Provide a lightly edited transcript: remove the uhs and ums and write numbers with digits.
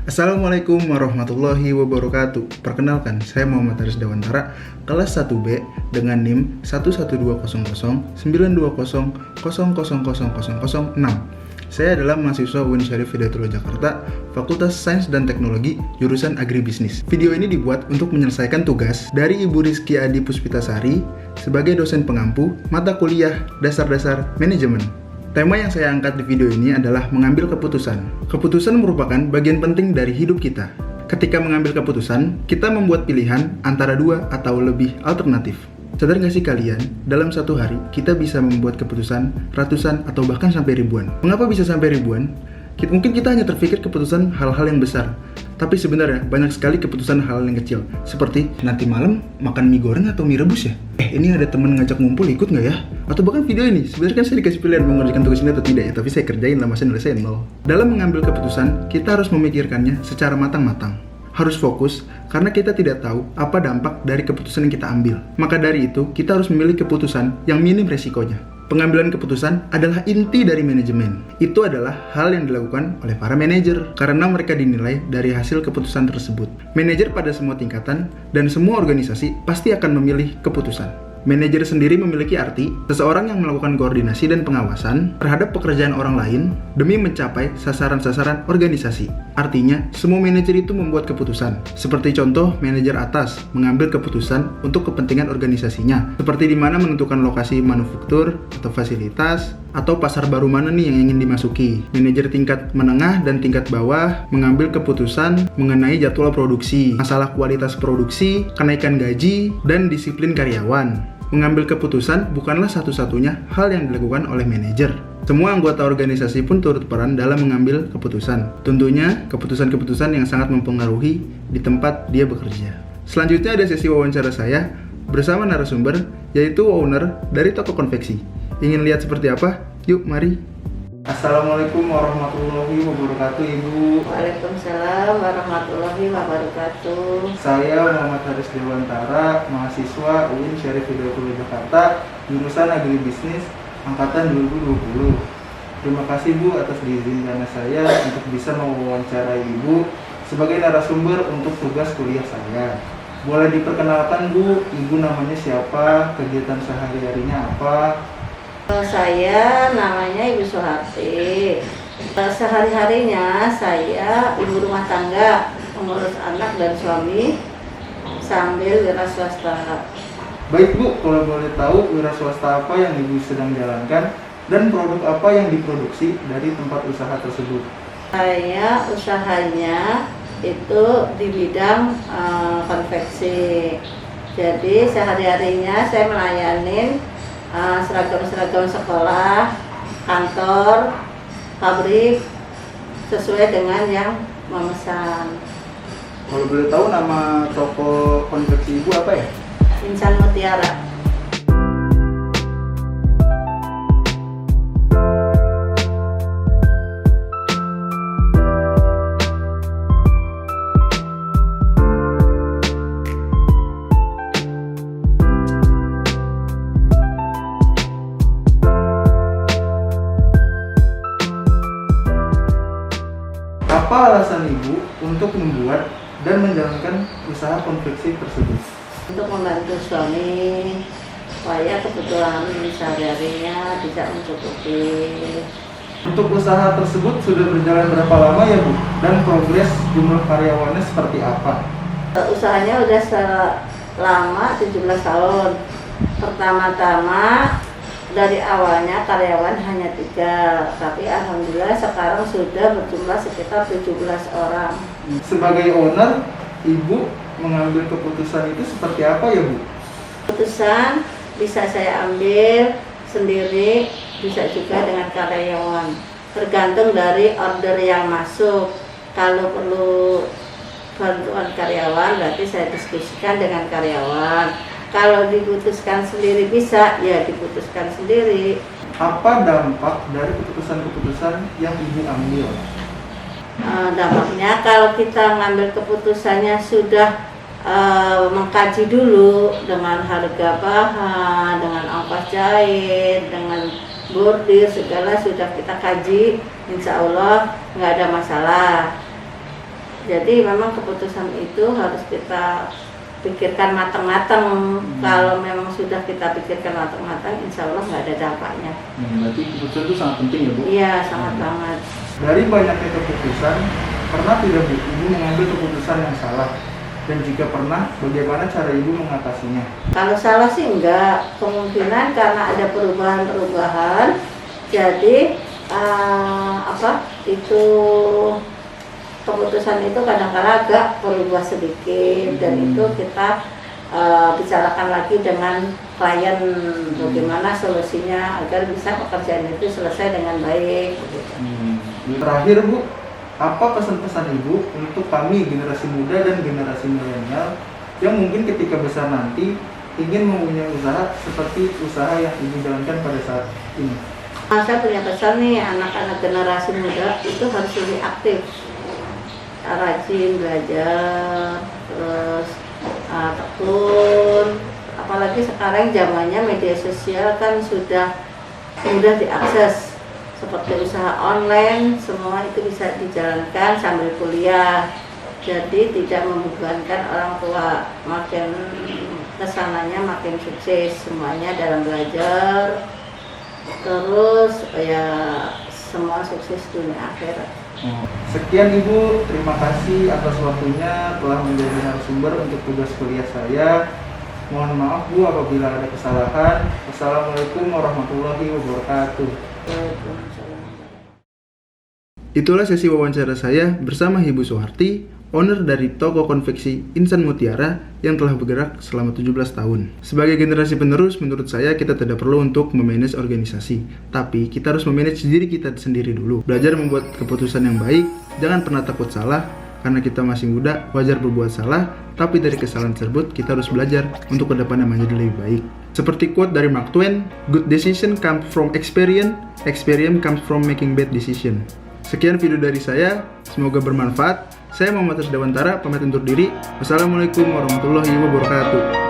Assalamualaikum warahmatullahi wabarakatuh. Perkenalkan, saya Muhammad Haris Dewantara, kelas 1B dengan NIM 11200-920-0000006. Saya adalah mahasiswa UIN Syarif Hidayatullah Jakarta, Fakultas Sains dan Teknologi, jurusan Agribisnis. Video ini dibuat untuk menyelesaikan tugas dari Ibu Rizky Adi Puspitasari sebagai dosen pengampu mata kuliah Dasar-Dasar Manajemen. Tema yang saya angkat di video ini adalah mengambil keputusan. Keputusan merupakan bagian penting dari hidup kita. Ketika mengambil keputusan, kita membuat pilihan antara dua atau lebih alternatif. Sadar nggak sih kalian, dalam satu hari kita bisa membuat keputusan ratusan atau bahkan sampai ribuan. Mengapa bisa sampai ribuan? Mungkin kita hanya terpikir keputusan hal-hal yang besar, tapi sebenarnya banyak sekali keputusan hal yang kecil. Seperti, nanti malam makan mie goreng atau mie rebus ya? Ini ada teman ngajak ngumpul, ikut nggak ya? Atau bahkan video ini, sebenarnya kan saya dikasih pilihan mau mengerjakan tugas ini atau tidak ya, tapi saya kerjain lah, masa nilai saya 0. Dalam mengambil keputusan, kita harus memikirkannya secara matang-matang. Harus fokus, karena kita tidak tahu apa dampak dari keputusan yang kita ambil. Maka dari itu, kita harus memilih keputusan yang minim resikonya. Pengambilan keputusan adalah inti dari manajemen. Itu adalah hal yang dilakukan oleh para manajer, karena mereka dinilai dari hasil keputusan tersebut. Manajer pada semua tingkatan dan semua organisasi pasti akan memilih keputusan. Manajer sendiri memiliki arti seseorang yang melakukan koordinasi dan pengawasan terhadap pekerjaan orang lain demi mencapai sasaran-sasaran organisasi. Artinya, semua manajer itu membuat keputusan. Seperti contoh, manajer atas mengambil keputusan untuk kepentingan organisasinya, seperti di mana menentukan lokasi manufaktur atau fasilitas, atau pasar baru mana nih yang ingin dimasuki. Manajer tingkat menengah dan tingkat bawah mengambil keputusan mengenai jadwal produksi, masalah kualitas produksi, kenaikan gaji, dan disiplin karyawan. Mengambil keputusan bukanlah satu-satunya hal yang dilakukan oleh manajer. Semua anggota organisasi pun turut peran dalam mengambil keputusan. Tentunya, keputusan-keputusan yang sangat mempengaruhi di tempat dia bekerja. Selanjutnya ada sesi wawancara saya bersama narasumber, yaitu owner dari toko konveksi. Ingin lihat seperti apa? Yuk, mari. Assalamualaikum warahmatullahi wabarakatuh, Ibu. Waalaikumsalam warahmatullahi wabarakatuh. Saya Muhammad Haris Dewantara, mahasiswa UIN Syarif Hidayatullah Jakarta, jurusan Agribisnis, angkatan 2020. Terima kasih Bu atas diizinkannya saya untuk bisa mewawancarai Ibu sebagai narasumber untuk tugas kuliah saya. Boleh diperkenalkan Bu, Ibu namanya siapa, kegiatan sehari-harinya apa? Saya namanya Ibu Soeharti. Sehari-harinya saya ibu rumah tangga, mengurus anak dan suami sambil wira swasta. Baik Bu, kalau boleh tahu wira swasta apa yang Ibu sedang jalankan dan produk apa yang diproduksi dari tempat usaha tersebut? Saya usahanya itu di bidang konveksi. Jadi sehari-harinya saya melayanin seragam-seragam sekolah, kantor, pabrik sesuai dengan yang memesan. Kalau boleh tahu nama toko konveksi Ibu apa ya? Insan Mutiara. Apa alasan Ibu untuk membuat dan menjalankan usaha konveksi tersebut? Untuk membantu suami supaya kebutuhan sehari-harinya bisa mencukupi. Untuk usaha tersebut sudah berjalan berapa lama ya Bu? Dan progres jumlah karyawannya seperti apa? Usahanya udah selama 17 tahun. Pertama-tama dari awalnya karyawan hanya 3, tapi alhamdulillah sekarang sudah berjumlah sekitar 17 orang. Sebagai owner, Ibu mengambil keputusan itu seperti apa ya Bu? Keputusan bisa saya ambil sendiri, bisa juga dengan karyawan. Tergantung dari order yang masuk. Kalau perlu bantuan karyawan, berarti saya diskusikan dengan karyawan. Kalau diputuskan sendiri bisa, ya diputuskan sendiri. Apa dampak dari keputusan-keputusan yang Ibu ambil? Dampaknya kalau kita ngambil keputusannya sudah mengkaji dulu dengan harga bahan, dengan ongkos jahit, dengan bordir, segala sudah kita kaji, insya Allah nggak ada masalah. Jadi memang keputusan itu harus kita pikirkan matang-matang. Kalau memang sudah kita pikirkan matang-matang, insya Allah nggak ada dampaknya. Berarti keputusan itu sangat penting ya Bu? Iya, sangat banget. Dari banyaknya keputusan, pernah tidak Bu Ibu mengambil keputusan yang salah? Dan jika pernah, bagaimana cara Ibu mengatasinya? Kalau salah sih enggak, kemungkinan karena ada perubahan-perubahan. Jadi itu keputusan itu kadang-kadang agak berubah sedikit, dan itu kita bicarakan lagi dengan klien bagaimana solusinya agar bisa pekerjaan itu selesai dengan baik. Terakhir Bu, apa pesan-pesan Ibu untuk kami generasi muda dan generasi milenial yang mungkin ketika besar nanti ingin mempunyai usaha seperti usaha yang Ibu jalankan pada saat ini? Saya punya pesan nih, anak-anak generasi muda itu harus lebih aktif, rajin belajar, terus tekun. Apalagi sekarang zamannya media sosial kan sudah mudah diakses, seperti usaha online, semua itu bisa dijalankan sambil kuliah. Jadi tidak membebankan orang tua, makin kesananya makin sukses semuanya dalam belajar. Terus ya semua sukses dunia akhirat. Sekian Ibu, terima kasih atas waktunya telah menjadi narasumber untuk tugas kuliah saya. Mohon maaf Bu apabila ada kesalahan. Wassalamualaikum warahmatullahi wabarakatuh. Itulah sesi wawancara saya bersama Ibu Soeharti, owner dari toko konveksi Insan Mutiara yang telah bergerak selama 17 tahun. Sebagai generasi penerus, menurut saya kita tidak perlu untuk memanage organisasi, tapi kita harus memanage diri kita sendiri dulu. Belajar membuat keputusan yang baik, jangan pernah takut salah, karena kita masih muda, wajar berbuat salah, tapi dari kesalahan tersebut kita harus belajar untuk kedepannya menjadi lebih baik. Seperti quote dari Mark Twain, good decision comes from experience, experience comes from making bad decision. Sekian video dari saya, semoga bermanfaat. Saya Muhammad Dewantara, pamit undur diri. Wassalamualaikum warahmatullahi wabarakatuh.